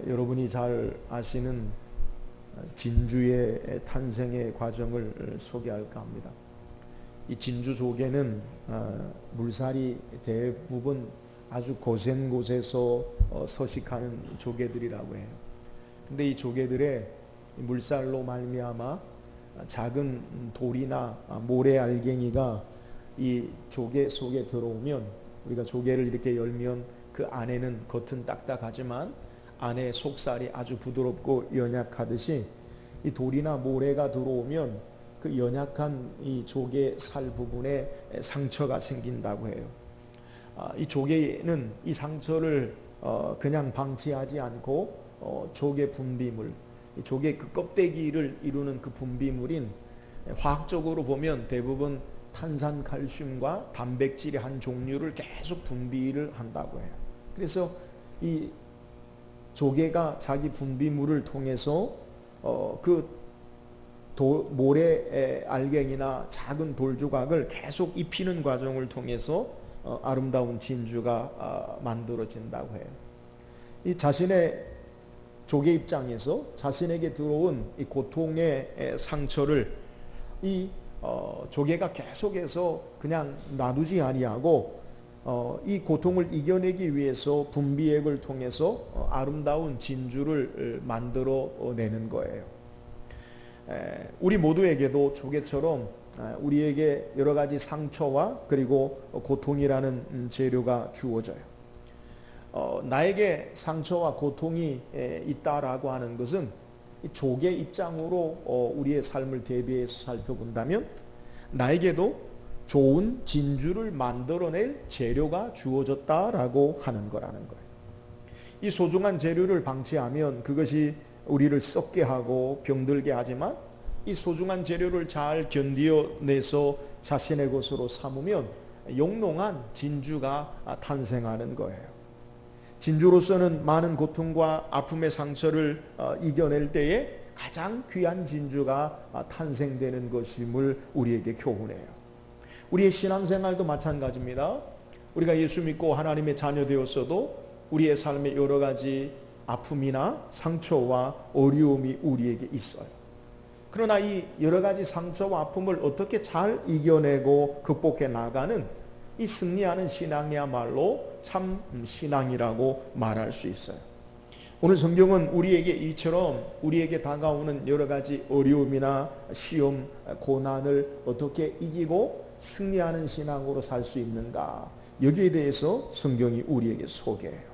여러분이 잘 아시는 진주의 탄생의 과정을 소개할까 합니다. 이 진주 조개는 물살이 대부분 아주 고센 곳에서 서식하는 조개들이라고 해요. 근데 이 조개들의 물살로 말미암아 작은 돌이나 모래 알갱이가 이 조개 속에 들어오면, 우리가 조개를 이렇게 열면 그 안에는 겉은 딱딱하지만 안에 속살이 아주 부드럽고 연약하듯이, 이 돌이나 모래가 들어오면 그 연약한 이 조개 살 부분에 상처가 생긴다고 해요. 이 조개는 이 상처를 그냥 방치하지 않고 조개 분비물, 조개 그 껍데기를 이루는 그 분비물인, 화학적으로 보면 대부분 탄산칼슘과 단백질의 한 종류를 계속 분비를 한다고 해요. 그래서 이 조개가 자기 분비물을 통해서 모래 알갱이나 작은 돌 조각을 계속 입히는 과정을 통해서 아름다운 진주가 만들어진다고 해요. 이 자신의 조개 입장에서 자신에게 들어온 이 고통의 상처를 이 조개가 계속해서 그냥 놔두지 아니하고 이 고통을 이겨내기 위해서 분비액을 통해서 아름다운 진주를 만들어내는 거예요. 우리 모두에게도 조개처럼 우리에게 여러 가지 상처와 그리고 고통이라는 재료가 주어져요. 나에게 상처와 고통이 있다라고 하는 것은 조개 입장으로 우리의 삶을 대비해서 살펴본다면 나에게도 좋은 진주를 만들어낼 재료가 주어졌다라고 하는 거라는 거예요. 이 소중한 재료를 방치하면 그것이 우리를 썩게 하고 병들게 하지만, 이 소중한 재료를 잘 견디어내서 자신의 것으로 삼으면 영롱한 진주가 탄생하는 거예요. 진주로서는 많은 고통과 아픔의 상처를 이겨낼 때에 가장 귀한 진주가 탄생되는 것임을 우리에게 교훈해요. 우리의 신앙생활도 마찬가지입니다. 우리가 예수 믿고 하나님의 자녀 되었어도 우리의 삶에 여러 가지 아픔이나 상처와 어려움이 우리에게 있어요. 그러나 이 여러 가지 상처와 아픔을 어떻게 잘 이겨내고 극복해 나가는 이 승리하는 신앙이야말로 참 신앙이라고 말할 수 있어요. 오늘 성경은 우리에게 이처럼 우리에게 다가오는 여러 가지 어려움이나 시험, 고난을 어떻게 이기고 승리하는 신앙으로 살 수 있는가, 여기에 대해서 성경이 우리에게 소개해요.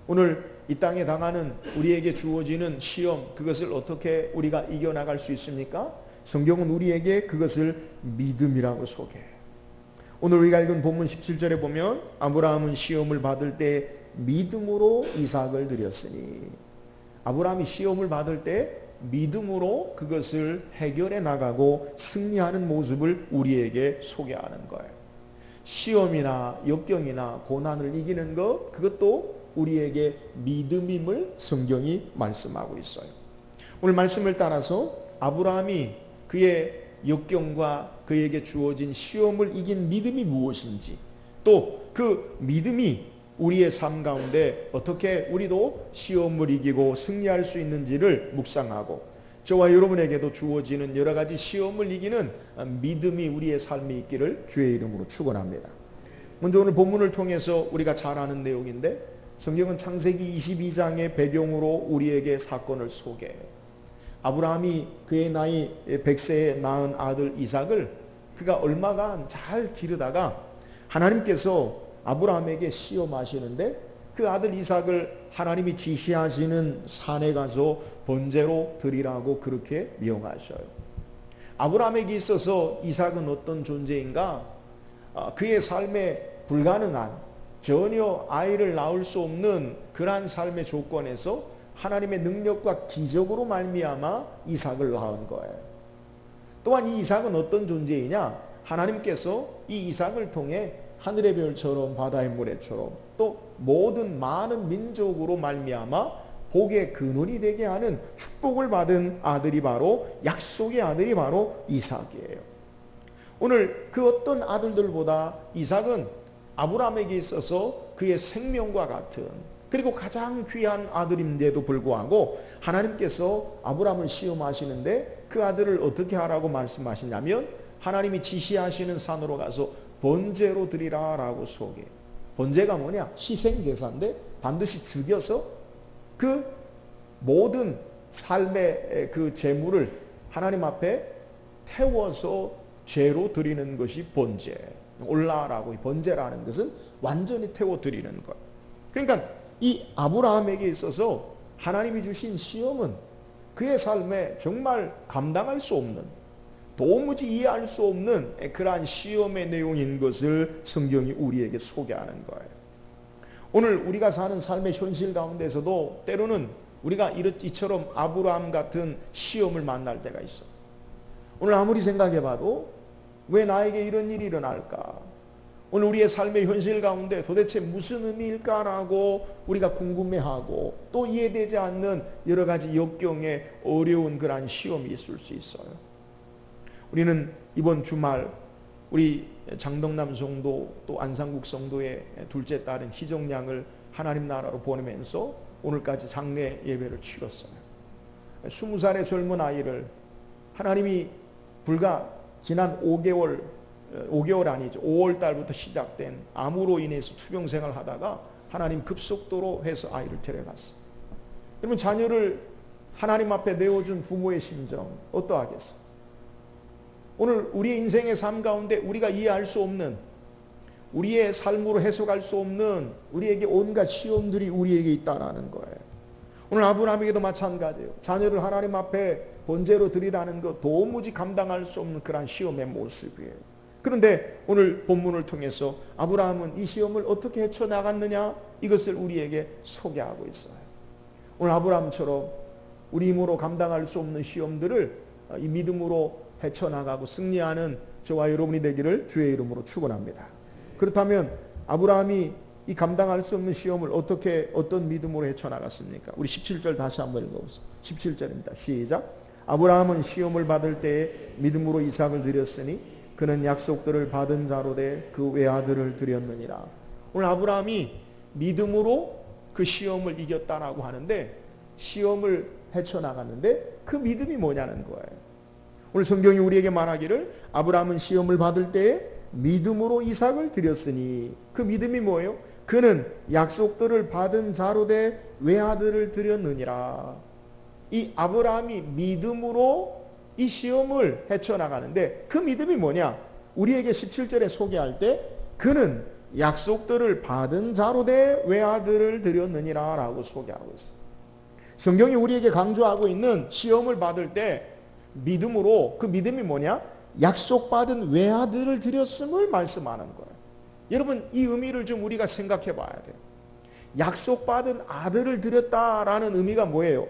오늘 이 땅에 당하는 우리에게 주어지는 시험, 그것을 어떻게 우리가 이겨나갈 수 있습니까? 성경은 우리에게 그것을 믿음이라고 소개해요. 오늘 우리가 읽은 본문 17절에 보면 아브라함은 시험을 받을 때 믿음으로 이삭을 드렸으니, 아브라함이 시험을 받을 때 믿음으로 그것을 해결해 나가고 승리하는 모습을 우리에게 소개하는 거예요. 시험이나 역경이나 고난을 이기는 것, 그것도 우리에게 믿음임을 성경이 말씀하고 있어요. 오늘 말씀을 따라서 아브라함이 그의 역경과 그에게 주어진 시험을 이긴 믿음이 무엇인지, 또 그 믿음이 우리의 삶 가운데 어떻게 우리도 시험을 이기고 승리할 수 있는지를 묵상하고, 저와 여러분에게도 주어지는 여러 가지 시험을 이기는 믿음이 우리의 삶에 있기를 주의 이름으로 축원합니다. 먼저 오늘 본문을 통해서 우리가 잘 아는 내용인데, 성경은 창세기 22장의 배경으로 우리에게 사건을 소개해요. 아브라함이 그의 나이 100세에 낳은 아들 이삭을 그가 얼마간 잘 기르다가 하나님께서 아브라함에게 시험하시는데, 그 아들 이삭을 하나님이 지시하시는 산에 가서 번제로 드리라고 그렇게 명하셔요. 아브라함에게 있어서 이삭은 어떤 존재인가? 그의 삶에 불가능한, 전혀 아이를 낳을 수 없는 그러한 삶의 조건에서 하나님의 능력과 기적으로 말미암아 이삭을 낳은 거예요. 또한 이 이삭은 어떤 존재이냐? 하나님께서 이 이삭을 통해 하늘의 별처럼 바다의 모래처럼 또 모든 많은 민족으로 말미암아 복의 근원이 되게 하는 축복을 받은 아들이 바로, 약속의 아들이 바로 이삭이에요. 오늘 그 어떤 아들들보다 이삭은 아브라함에게 있어서 그의 생명과 같은, 그리고 가장 귀한 아들인데도 불구하고 하나님께서 아브라함을 시험하시는데 그 아들을 어떻게 하라고 말씀하시냐면 하나님이 지시하시는 산으로 가서 번제로 드리라 라고 소개해요. 번제가 뭐냐? 희생제사인데 반드시 죽여서 그 모든 삶의 그 제물을 하나님 앞에 태워서 죄로 드리는 것이 번제. 올라라고 번제라는 것은 완전히 태워 드리는 것. 그러니까 이 아브라함에게 있어서 하나님이 주신 시험은 그의 삶에 정말 감당할 수 없는, 도무지 이해할 수 없는 그러한 시험의 내용인 것을 성경이 우리에게 소개하는 거예요. 오늘 우리가 사는 삶의 현실 가운데서도 때로는 우리가 이처럼 아브라함 같은 시험을 만날 때가 있어. 오늘 아무리 생각해봐도 왜 나에게 이런 일이 일어날까? 오늘 우리의 삶의 현실 가운데 도대체 무슨 의미일까라고 우리가 궁금해하고 또 이해되지 않는 여러 가지 역경에 어려운 그러한 시험이 있을 수 있어요. 우리는 이번 주말 우리 장덕남 성도 또 안상국 성도의 둘째 딸인 희정양을 하나님 나라로 보내면서 오늘까지 장례 예배를 치렀어요. 20살의 젊은 아이를 하나님이 불과 지난 5개월 아니죠. 5월 달부터 시작된 암으로 인해서 투병 생활을 하다가 하나님 급속도로 해서 아이를 데려갔어요. 여러분 자녀를 하나님 앞에 내어준 부모의 심정 어떠하겠어요? 오늘 우리의 인생의 삶 가운데 우리가 이해할 수 없는, 우리의 삶으로 해석할 수 없는 우리에게 온갖 시험들이 우리에게 있다라는 거예요. 오늘 아브라함에게도 마찬가지예요. 자녀를 하나님 앞에 번제로 드리라는 것 도무지 감당할 수 없는 그런 시험의 모습이에요. 그런데 오늘 본문을 통해서 아브라함은 이 시험을 어떻게 헤쳐나갔느냐, 이것을 우리에게 소개하고 있어요. 오늘 아브라함처럼 우리 힘으로 감당할 수 없는 시험들을 이 믿음으로 헤쳐나가고 승리하는 저와 여러분이 되기를 주의 이름으로 축원합니다. 그렇다면 아브라함이 이 감당할 수 없는 시험을 어떤 믿음으로 헤쳐나갔습니까? 우리 17절 다시 한번 읽어보세요. 17절입니다. 시작. 아브라함은 시험을 받을 때에 믿음으로 이삭을 드렸으니 그는 약속들을 받은 자로 돼 그 외아들을 드렸느니라. 오늘 아브라함이 믿음으로 그 시험을 이겼다라고 하는데, 시험을 헤쳐나갔는데 그 믿음이 뭐냐는 거예요. 오늘 성경이 우리에게 말하기를 아브라함은 시험을 받을 때에 믿음으로 이삭을 드렸으니, 그 믿음이 뭐예요? 그는 약속들을 받은 자로 돼 외아들을 드렸느니라. 이 아브라함이 믿음으로 이 시험을 헤쳐나가는데 그 믿음이 뭐냐? 우리에게 17절에 소개할 때 그는 약속들을 받은 자로 돼 외아들을 드렸느니라 라고 소개하고 있어요. 성경이 우리에게 강조하고 있는 시험을 받을 때 믿음으로, 그 믿음이 뭐냐? 약속받은 외아들을 드렸음을 말씀하는 거예요. 여러분 이 의미를 좀 우리가 생각해 봐야 돼요. 약속받은 아들을 드렸다라는 의미가 뭐예요?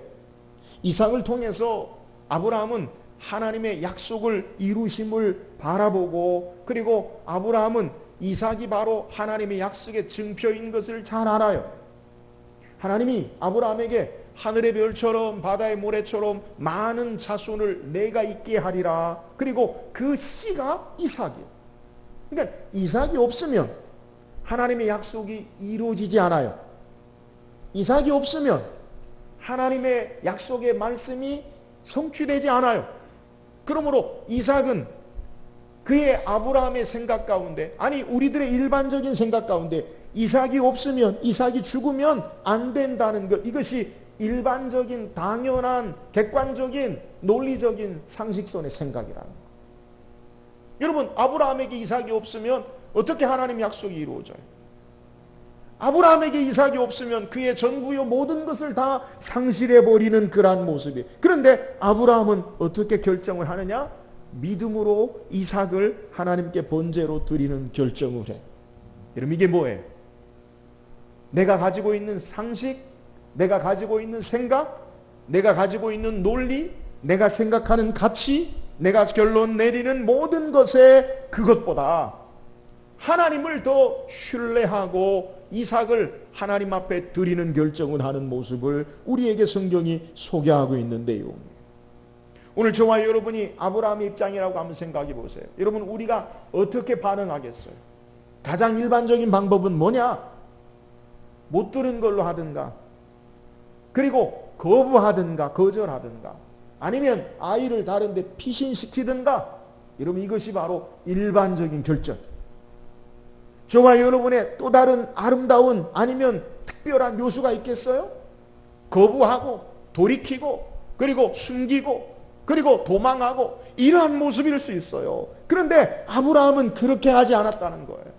이삭을 통해서 아브라함은 하나님의 약속을 이루심을 바라보고, 그리고 아브라함은 이삭이 바로 하나님의 약속의 증표인 것을 잘 알아요. 하나님이 아브라함에게 하늘의 별처럼 바다의 모래처럼 많은 자손을 내가 있게 하리라. 그리고 그 씨가 이삭이에요. 그러니까 이삭이 없으면 하나님의 약속이 이루어지지 않아요. 이삭이 없으면 하나님의 약속의 말씀이 성취되지 않아요. 그러므로 이삭은 그의 아브라함의 생각 가운데, 아니 우리들의 일반적인 생각 가운데 이삭이 없으면, 이삭이 죽으면 안 된다는 것, 이것이 일반적인 당연한 객관적인 논리적인 상식선의 생각이라는 거예요. 여러분 아브라함에게 이삭이 없으면 어떻게 하나님 약속이 이루어져요? 아브라함에게 이삭이 없으면 그의 전부요 모든 것을 다 상실해버리는 그러한 모습이에요. 그런데 아브라함은 어떻게 결정을 하느냐? 믿음으로 이삭을 하나님께 번제로 드리는 결정을 해. 여러분 이게 뭐예요? 내가 가지고 있는 상식, 내가 가지고 있는 생각, 내가 가지고 있는 논리, 내가 생각하는 가치, 내가 결론 내리는 모든 것에 그것보다 하나님을 더 신뢰하고 이삭을 하나님 앞에 드리는 결정을 하는 모습을 우리에게 성경이 소개하고 있는 내용이에요. 오늘 저와 여러분이 아브라함의 입장이라고 한번 생각해 보세요. 여러분 우리가 어떻게 반응하겠어요? 가장 일반적인 방법은 뭐냐? 못 들은 걸로 하든가, 그리고 거부하든가 거절하든가, 아니면 아이를 다른데 피신시키든가, 여러분 이것이 바로 일반적인 결정. 저와 여러분의 또 다른 아름다운 아니면 특별한 묘수가 있겠어요? 거부하고 돌이키고 그리고 숨기고 그리고 도망하고 이러한 모습일 수 있어요. 그런데 아브라함은 그렇게 하지 않았다는 거예요.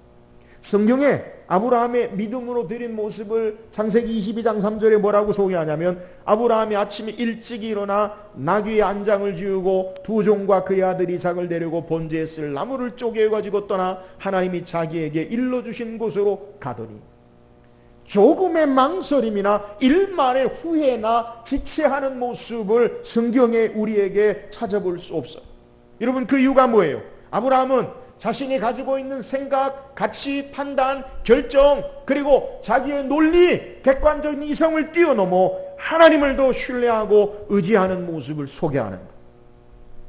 성경에 아브라함의 믿음으로 드린 모습을 창세기 22장 3절에 뭐라고 소개하냐면, 아브라함이 아침에 일찍 일어나 나귀의 안장을 지우고 두 종과 그의 아들이 작을 데리고 번제에 쓸 나무를 쪼개가지고 떠나 하나님이 자기에게 일러주신 곳으로 가더니, 조금의 망설임이나 일말의 후회나 지체하는 모습을 성경에 우리에게 찾아볼 수 없어요. 여러분 그 이유가 뭐예요? 아브라함은 자신이 가지고 있는 생각, 가치, 판단, 결정, 그리고 자기의 논리, 객관적인 이성을 뛰어넘어 하나님을 더 신뢰하고 의지하는 모습을 소개하는 것.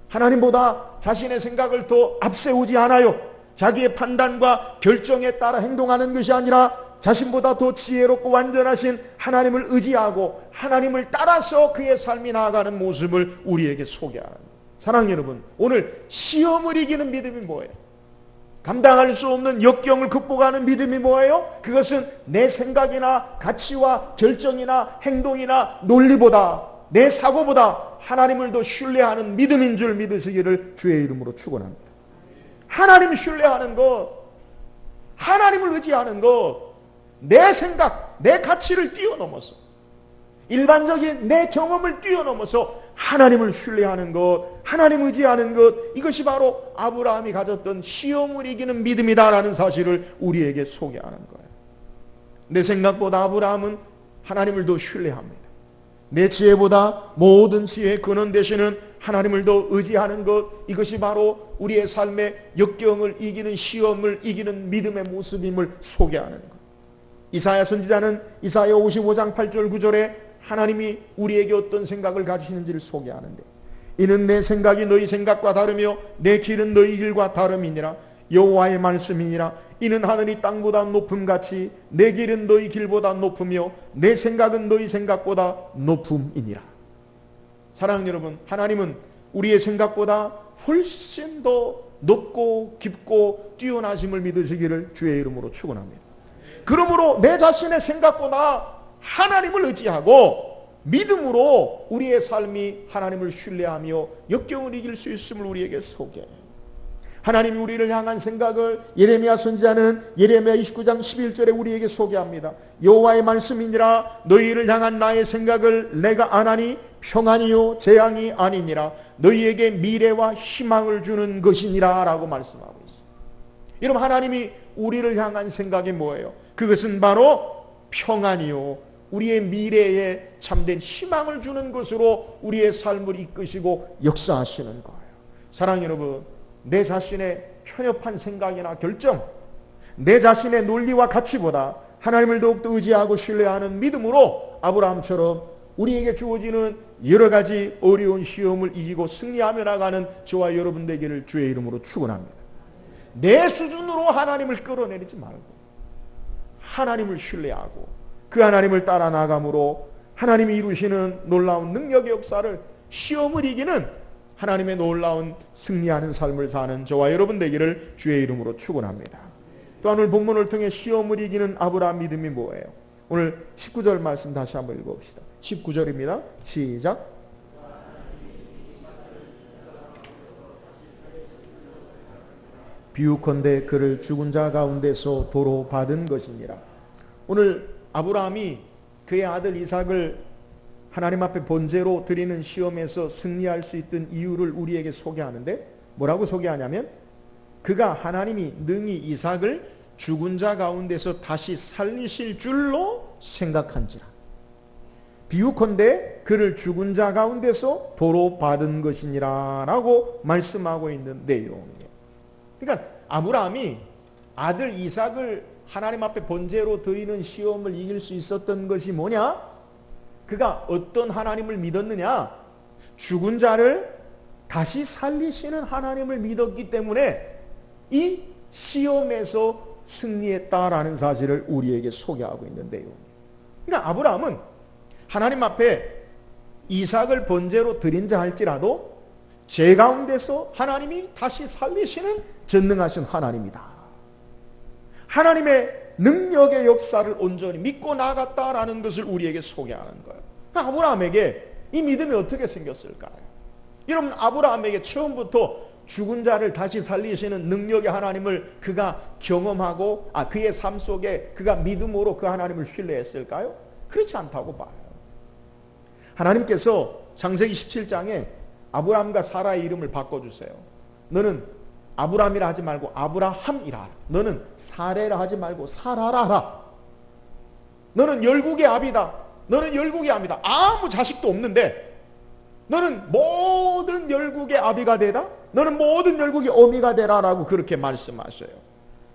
하나님보다 자신의 생각을 더 앞세우지 않아요. 자기의 판단과 결정에 따라 행동하는 것이 아니라 자신보다 더 지혜롭고 완전하신 하나님을 의지하고 하나님을 따라서 그의 삶이 나아가는 모습을 우리에게 소개하는 것. 사랑하는 여러분, 오늘 시험을 이기는 믿음이 뭐예요? 감당할 수 없는 역경을 극복하는 믿음이 뭐예요? 그것은 내 생각이나 가치와 결정이나 행동이나 논리보다, 내 사고보다 하나님을 더 신뢰하는 믿음인 줄 믿으시기를 주의 이름으로 축원합니다. 하나님 신뢰하는 것, 하나님을 의지하는 것, 내 생각, 내 가치를 뛰어넘어서, 일반적인 내 경험을 뛰어넘어서 하나님을 신뢰하는 것, 하나님 의지하는 것, 이것이 바로 아브라함이 가졌던 시험을 이기는 믿음이다라는 사실을 우리에게 소개하는 거예요. 내 생각보다 아브라함은 하나님을 더 신뢰합니다. 내 지혜보다 모든 지혜의 근원 되시는 하나님을 더 의지하는 것, 이것이 바로 우리의 삶의 역경을 이기는, 시험을 이기는 믿음의 모습임을 소개하는 것. 이사야 선지자는 이사야 55장 8절 9절에 하나님이 우리에게 어떤 생각을 가지시는지를 소개하는데, 이는 내 생각이 너희 생각과 다르며 내 길은 너희 길과 다름이니라. 여호와의 말씀이니라. 이는 하늘이 땅보다 높음같이 내 길은 너희 길보다 높으며 내 생각은 너희 생각보다 높음이니라. 사랑하는 여러분, 하나님은 우리의 생각보다 훨씬 더 높고 깊고 뛰어나심을 믿으시기를 주의 이름으로 축원합니다. 그러므로 내 자신의 생각보다 하나님을 의지하고 믿음으로 우리의 삶이 하나님을 신뢰하며 역경을 이길 수 있음을 우리에게 소개해요. 하나님이 우리를 향한 생각을 예레미야 선지자는 예레미야 29장 11절에 우리에게 소개합니다. 여호와의 말씀이니라. 너희를 향한 나의 생각을 내가 아나니 평안이요 재앙이 아니니라. 너희에게 미래와 희망을 주는 것이니라 라고 말씀하고 있어요. 여러분, 하나님이 우리를 향한 생각이 뭐예요? 그것은 바로 평안이요, 우리의 미래에 참된 희망을 주는 것으로 우리의 삶을 이끄시고 역사하시는 거예요. 사랑하는 여러분, 내 자신의 편협한 생각이나 결정, 내 자신의 논리와 가치보다 하나님을 더욱더 의지하고 신뢰하는 믿음으로 아브라함처럼 우리에게 주어지는 여러 가지 어려운 시험을 이기고 승리하며 나가는 저와 여러분 되기를 주의 이름으로 축원합니다. 내 수준으로 하나님을 끌어내리지 말고 하나님을 신뢰하고 그 하나님을 따라 나감으로 하나님이 이루시는 놀라운 능력의 역사를, 시험을 이기는 하나님의 놀라운 승리하는 삶을 사는 저와 여러분 되기를 주의 이름으로 축원합니다. 또한 오늘 본문을 통해 시험을 이기는 아브라함 믿음이 뭐예요? 오늘 19절 말씀 다시 한번 읽어봅시다. 19절입니다. 시작. 비유컨대 그를 죽은 자 가운데서 도로 받은 것이니라. 오늘 아브라함이 그의 아들 이삭을 하나님 앞에 번제로 드리는 시험에서 승리할 수 있던 이유를 우리에게 소개하는데, 뭐라고 소개하냐면, 그가 하나님이 능히 이삭을 죽은 자 가운데서 다시 살리실 줄로 생각한지라. 비유컨대 그를 죽은 자 가운데서 도로 받은 것이니라 라고 말씀하고 있는 내용이에요. 그러니까 아브라함이 아들 이삭을 하나님 앞에 번제로 드리는 시험을 이길 수 있었던 것이 뭐냐? 그가 어떤 하나님을 믿었느냐? 죽은 자를 다시 살리시는 하나님을 믿었기 때문에 이 시험에서 승리했다라는 사실을 우리에게 소개하고 있는 내용이에요. 그러니까 아브라함은 하나님 앞에 이삭을 번제로 드린 자 할지라도 죄 가운데서 하나님이 다시 살리시는 전능하신 하나님이다. 하나님의 능력의 역사를 온전히 믿고 나갔다라는 것을 우리에게 소개하는 거예요. 그러니까 아브라함에게 이 믿음이 어떻게 생겼을까요? 여러분, 아브라함에게 처음부터 죽은 자를 다시 살리시는 능력의 하나님을 그가 경험하고 그의 삶 속에 그가 믿음으로 그 하나님을 신뢰했을까요? 그렇지 않다고 봐요. 하나님께서 창세기 17장에 아브라함과 사라의 이름을 바꿔주세요. 너는 아브라함이라 하지 말고 아브라함이라 하라. 너는 사레라 하지 말고 사라라 하라. 너는 열국의 아비다. 너는 열국의 아비다. 아무 자식도 없는데 너는 모든 열국의 아비가 되다. 너는 모든 열국의 어미가 되라라고 그렇게 말씀하셔요.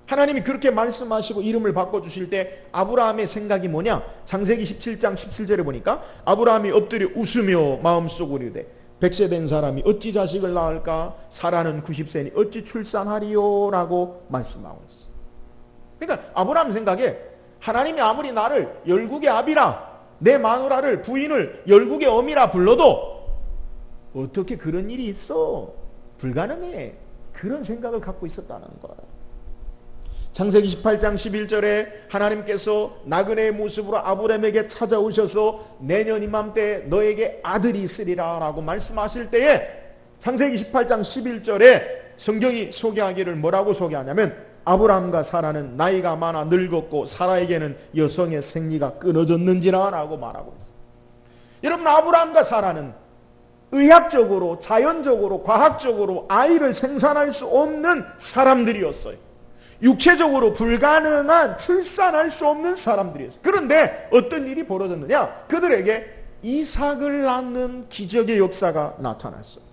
하나님이 그렇게 말씀하시고 이름을 바꿔주실 때 아브라함의 생각이 뭐냐? 창세기 17장 17절에 보니까 아브라함이 엎드려 웃으며 마음속으로 이르되 100세 된 사람이 어찌 자식을 낳을까? 사라는 90세니 어찌 출산하리요? 라고 말씀하고 있어요. 그러니까 아브라함 생각에 하나님이 아무리 나를 열국의 아비라, 내 마누라를, 부인을 열국의 어미라 불러도 어떻게 그런 일이 있어? 불가능해. 그런 생각을 갖고 있었다는 거예요. 창세기 18장 11절에 하나님께서 나그네의 모습으로 아브라함에게 찾아오셔서 내년 이맘때 너에게 아들이 있으리라 라고 말씀하실 때에 창세기 18장 11절에 성경이 소개하기를 뭐라고 소개하냐면 아브라함과 사라는 나이가 많아 늙었고 사라에게는 여성의 생리가 끊어졌는지라 라고 말하고 있어요. 여러분, 아브라함과 사라는 의학적으로, 자연적으로, 과학적으로 아이를 생산할 수 없는 사람들이었어요. 육체적으로 불가능한, 출산할 수 없는 사람들이었어요. 그런데 어떤 일이 벌어졌느냐? 그들에게 이삭을 낳는 기적의 역사가 나타났어요.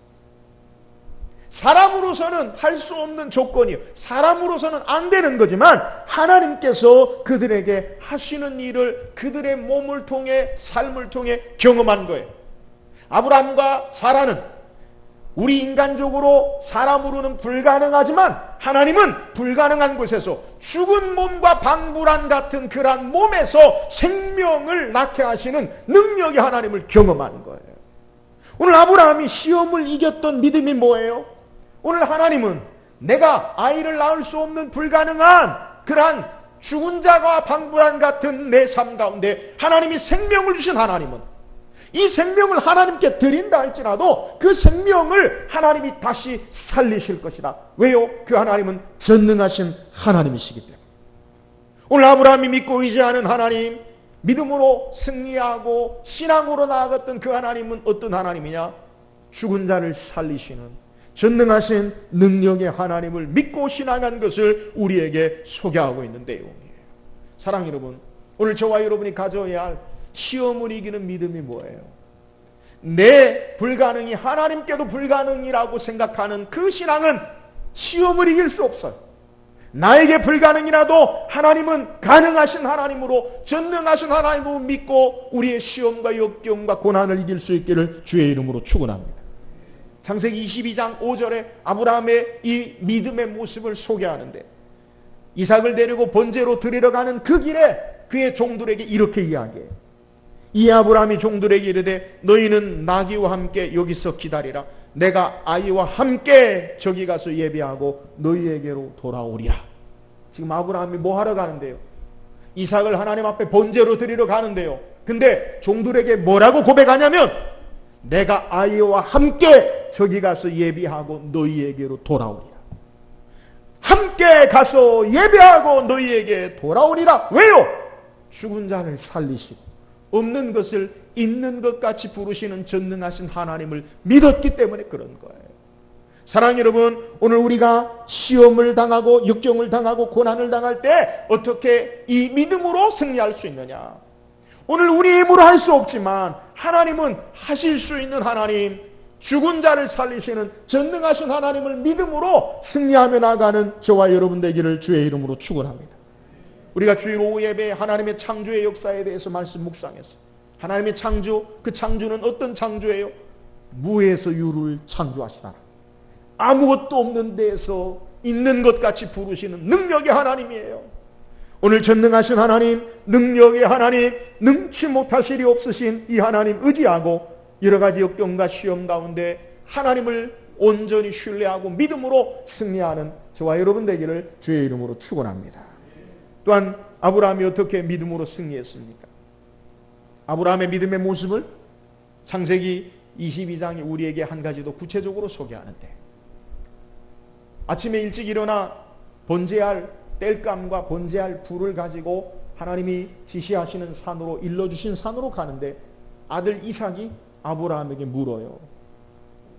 사람으로서는 할 수 없는 조건이에요. 사람으로서는 안 되는 거지만 하나님께서 그들에게 하시는 일을 그들의 몸을 통해, 삶을 통해 경험한 거예요. 아브라함과 사라는 우리 인간적으로 사람으로는 불가능하지만 하나님은 불가능한 곳에서 죽은 몸과 방불안 같은 그러한 몸에서 생명을 낳게 하시는 능력의 하나님을 경험하는 거예요. 오늘 아브라함이 시험을 이겼던 믿음이 뭐예요? 오늘 하나님은 내가 아이를 낳을 수 없는 불가능한 그러한 죽은 자가 방불안 같은 내 삶 가운데 하나님이 생명을 주신 하나님은 이 생명을 하나님께 드린다 할지라도 그 생명을 하나님이 다시 살리실 것이다. 왜요? 그 하나님은 전능하신 하나님이시기 때문에. 오늘 아브라함이 믿고 의지하는 하나님, 믿음으로 승리하고 신앙으로 나아갔던 그 하나님은 어떤 하나님이냐? 죽은 자를 살리시는 전능하신 능력의 하나님을 믿고 신앙한 것을 우리에게 소개하고 있는 내용이에요. 사랑 여러분, 오늘 저와 여러분이 가져야 할 시험을 이기는 믿음이 뭐예요? 내 불가능이 하나님께도 불가능이라고 생각하는 그 신앙은 시험을 이길 수 없어요. 나에게 불가능이라도 하나님은 가능하신 하나님으로, 전능하신 하나님으로 믿고 우리의 시험과 역경과 고난을 이길 수 있기를 주의 이름으로 축원합니다. 창세기 22장 5절에 아브라함의 이 믿음의 모습을 소개하는데 이삭을 데리고 번제로 드리러 가는 그 길에 그의 종들에게 이렇게 이야기해요. 이 아브라함이 종들에게 이르되 너희는 나귀와 함께 여기서 기다리라. 내가 아이와 함께 저기 가서 예배하고 너희에게로 돌아오리라. 지금 아브라함이 뭐 하러 가는데요? 이삭을 하나님 앞에 번제로 드리러 가는데요. 근데 종들에게 뭐라고 고백하냐면 내가 아이와 함께 저기 가서 예배하고 너희에게로 돌아오리라. 함께 가서 예배하고 너희에게 돌아오리라. 왜요? 죽은 자를 살리시고 없는 것을 있는 것 같이 부르시는 전능하신 하나님을 믿었기 때문에 그런 거예요. 사랑하는 여러분, 오늘 우리가 시험을 당하고 역경을 당하고 고난을 당할 때 어떻게 이 믿음으로 승리할 수 있느냐? 오늘 우리 힘으로 할 수 없지만 하나님은 하실 수 있는 하나님, 죽은 자를 살리시는 전능하신 하나님을 믿음으로 승리하며 나가는 저와 여러분 되기를 주의 이름으로 축원합니다. 우리가 주일 오후 예배에 하나님의 창조의 역사에 대해서 말씀 묵상했어요. 하나님의 창조, 그 창조는 어떤 창조예요? 무에서 유를 창조하시다. 아무것도 없는 데에서 있는 것 같이 부르시는 능력의 하나님이에요. 오늘 전능하신 하나님, 능력의 하나님, 능치 못하실이 없으신 이 하나님 의지하고 여러 가지 역경과 시험 가운데 하나님을 온전히 신뢰하고 믿음으로 승리하는 저와 여러분 되기를 주의 이름으로 축원합니다. 또한 아브라함이 어떻게 믿음으로 승리했습니까? 아브라함의 믿음의 모습을 창세기 22장이 우리에게 한 가지 더 구체적으로 소개하는데, 아침에 일찍 일어나 번제할 땔감과 번제할 불을 가지고 하나님이 지시하시는 산으로, 일러주신 산으로 가는데 아들 이삭이 아브라함에게 물어요.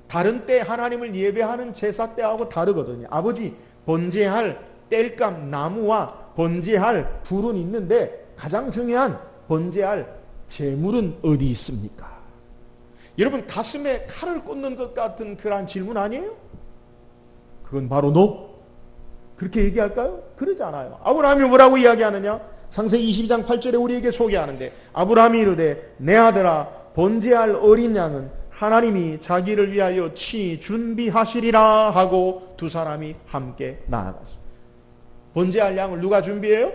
다른 때 하나님을 예배하는 제사 때하고 다르거든요. 아버지, 번제할 땔감 나무와 번제할 불은 있는데 가장 중요한 번제할 제물은 어디 있습니까? 여러분, 가슴에 칼을 꽂는 것 같은 그러한 질문 아니에요? 그건 바로 너? 그렇게 얘기할까요? 그러지 않아요. 아브라함이 뭐라고 이야기하느냐? 창세기 22장 8절에 우리에게 소개하는데, 아브라함이 이르되 내 아들아, 번제할 어린 양은 하나님이 자기를 위하여 친히 준비하시리라 하고 두 사람이 함께 나아갔습니다. 번제할 양을 누가 준비해요?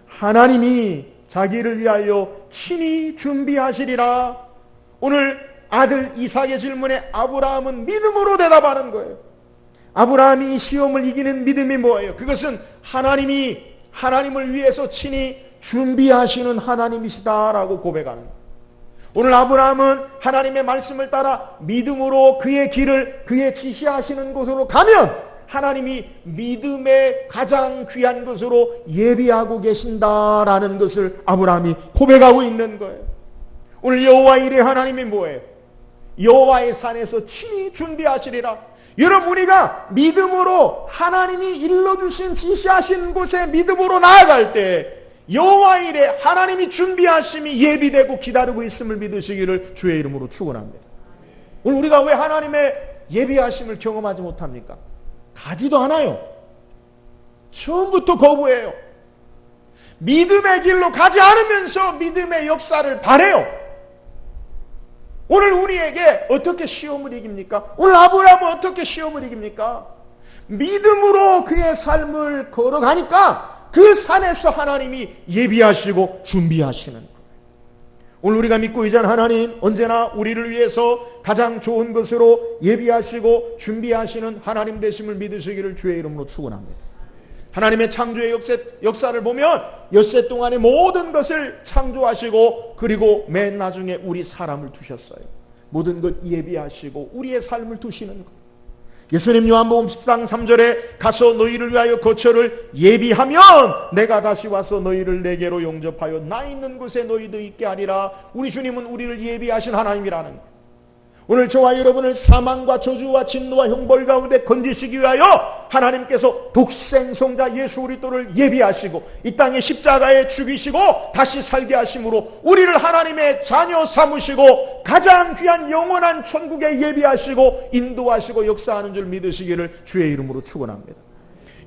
하나님이 자기를 위하여 친히 준비하시리라. 오늘 아들 이삭의 질문에 아브라함은 믿음으로 대답하는 거예요. 아브라함이 이 시험을 이기는 믿음이 뭐예요? 그것은 하나님이 하나님을 위해서 친히 준비하시는 하나님이시다라고 고백하는 거예요. 오늘 아브라함은 하나님의 말씀을 따라 믿음으로 그의 길을, 그의 지시하시는 곳으로 가면 하나님이 믿음의 가장 귀한 것으로 예비하고 계신다라는 것을 아브라함이 고백하고 있는 거예요. 오늘 여호와 일의 하나님이 뭐예요? 여호와의 산에서 친히 준비하시리라. 여러분, 우리가 믿음으로 하나님이 일러주신 지시하신 곳에 믿음으로 나아갈 때 여호와 일에 하나님이 준비하심이 예비되고 기다리고 있음을 믿으시기를 주의 이름으로 축원합니다. 오늘 우리가 왜 하나님의 예비하심을 경험하지 못합니까? 가지도 않아요. 처음부터 거부해요. 믿음의 길로 가지 않으면서 믿음의 역사를 바래요. 오늘 우리에게 어떻게 시험을 이깁니까? 오늘 아브라함은 어떻게 시험을 이깁니까? 믿음으로 그의 삶을 걸어가니까 그 산에서 하나님이 예비하시고 준비하시는 거예요. 오늘 우리가 믿고 있는 하나님, 언제나 우리를 위해서 가장 좋은 것으로 예비하시고 준비하시는 하나님 되심을 믿으시기를 주의 이름으로 축원합니다. 하나님의 창조의 역사를 보면 엿새 동안의 모든 것을 창조하시고 그리고 맨 나중에 우리 사람을 두셨어요. 모든 것 예비하시고 우리의 삶을 두시는 것. 예수님 요한복음 10장 3절에 가서 너희를 위하여 거처를 예비하면 내가 다시 와서 너희를 내게로 용접하여 나 있는 곳에 너희도 있게 하리라. 우리 주님은 우리를 예비하신 하나님이라는 것. 오늘 저와 여러분을 사망과 저주와 진노와 형벌 가운데 건지시기 위하여 하나님께서 독생성자 예수 그리스도를 예비하시고 이 땅에 십자가에 죽이시고 다시 살게 하심으로 우리를 하나님의 자녀 삼으시고 가장 귀한 영원한 천국에 예비하시고 인도하시고 역사하는 줄 믿으시기를 주의 이름으로 축원합니다.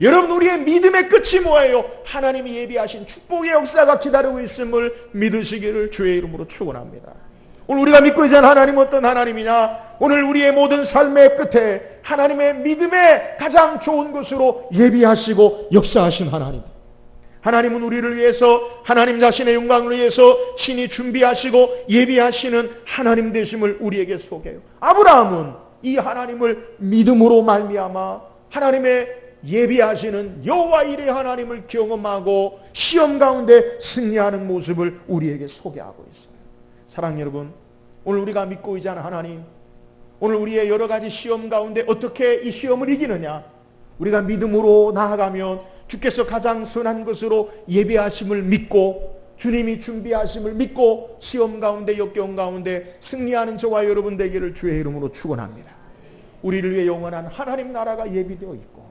여러분, 우리의 믿음의 끝이 뭐예요? 하나님이 예비하신 축복의 역사가 기다리고 있음을 믿으시기를 주의 이름으로 축원합니다. 오늘 우리가 믿고 있는 하나님은 어떤 하나님이냐? 오늘 우리의 모든 삶의 끝에 하나님의 믿음의 가장 좋은 것으로 예비하시고 역사하신 하나님. 하나님은 우리를 위해서 하나님 자신의 영광을 위해서 친히 준비하시고 예비하시는 하나님 되심을 우리에게 소개해요. 아브라함은 이 하나님을 믿음으로 말미암아 하나님의 예비하시는 여호와 일의 하나님을 경험하고 시험 가운데 승리하는 모습을 우리에게 소개하고 있어요. 사랑하는 여러분, 오늘 우리가 믿고 있지 않은 하나님, 오늘 우리의 여러 가지 시험 가운데 어떻게 이 시험을 이기느냐? 우리가 믿음으로 나아가면 주께서 가장 선한 것으로 예비하심을 믿고 주님이 준비하심을 믿고 시험 가운데 역경 가운데 승리하는 저와 여러분 되기를 주의 이름으로 축원합니다. 우리를 위해 영원한 하나님 나라가 예비되어 있고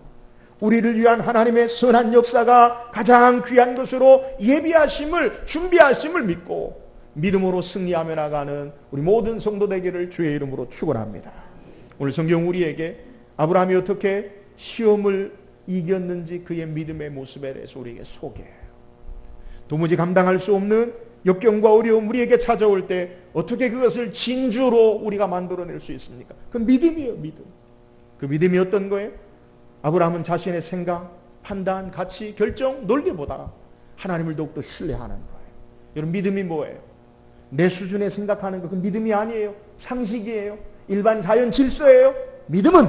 우리를 위한 하나님의 선한 역사가 가장 귀한 것으로 예비하심을 준비하심을 믿고 믿음으로 승리하며 나가는 우리 모든 성도 되기를 주의 이름으로 축원합니다. 오늘 성경 우리에게 아브라함이 어떻게 시험을 이겼는지 그의 믿음의 모습에 대해서 우리에게 소개해요. 도무지 감당할 수 없는 역경과 어려움 우리에게 찾아올 때 어떻게 그것을 진주로 우리가 만들어낼 수 있습니까? 그 믿음이에요. 믿음. 그 믿음이 어떤 거예요? 아브라함은 자신의 생각, 판단, 가치, 결정, 논리보다 하나님을 더욱더 신뢰하는 거예요. 여러분, 믿음이 뭐예요? 내 수준에 생각하는 거, 그 믿음이 아니에요. 상식이에요. 일반 자연 질서예요. 믿음은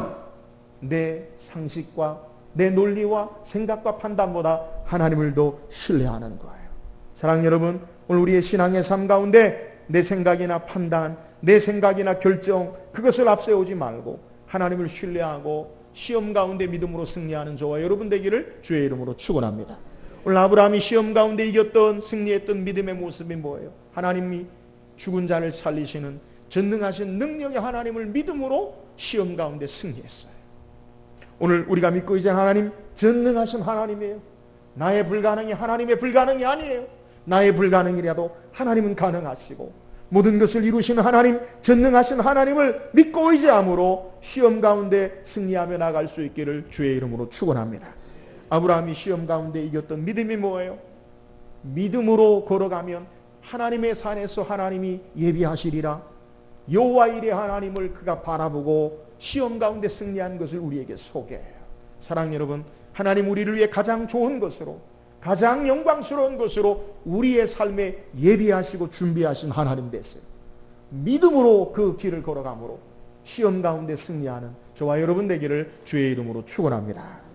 내 상식과 내 논리와 생각과 판단보다 하나님을 더 신뢰하는 거예요. 사랑하는 여러분, 오늘 우리의 신앙의 삶 가운데 내 생각이나 판단, 내 생각이나 결정, 그것을 앞세우지 말고 하나님을 신뢰하고 시험 가운데 믿음으로 승리하는 저와 여러분 되기를 주의 이름으로 축원합니다. 오늘 아브라함이 시험 가운데 이겼던, 승리했던 믿음의 모습이 뭐예요? 하나님이 죽은 자를 살리시는 전능하신 능력의 하나님을 믿음으로 시험 가운데 승리했어요. 오늘 우리가 믿고 이제 하나님 전능하신 하나님이에요. 나의 불가능이 하나님의 불가능이 아니에요. 나의 불가능이라도 하나님은 가능하시고 모든 것을 이루시는 하나님, 전능하신 하나님을 믿고 의지함으로 시험 가운데 승리하며 나갈 수 있기를 주의 이름으로 축원합니다. 아브라함이 시험 가운데 이겼던 믿음이 뭐예요? 믿음으로 걸어가면 하나님의 산에서 하나님이 예비하시리라. 여호와 일의 하나님을 그가 바라보고 시험 가운데 승리한 것을 우리에게 소개해요. 사랑하는 여러분, 하나님 우리를 위해 가장 좋은 것으로, 가장 영광스러운 것으로 우리의 삶에 예비하시고 준비하신 하나님 되세요. 믿음으로 그 길을 걸어가므로 시험 가운데 승리하는 저와 여러분 되기를 주의 이름으로 축원합니다.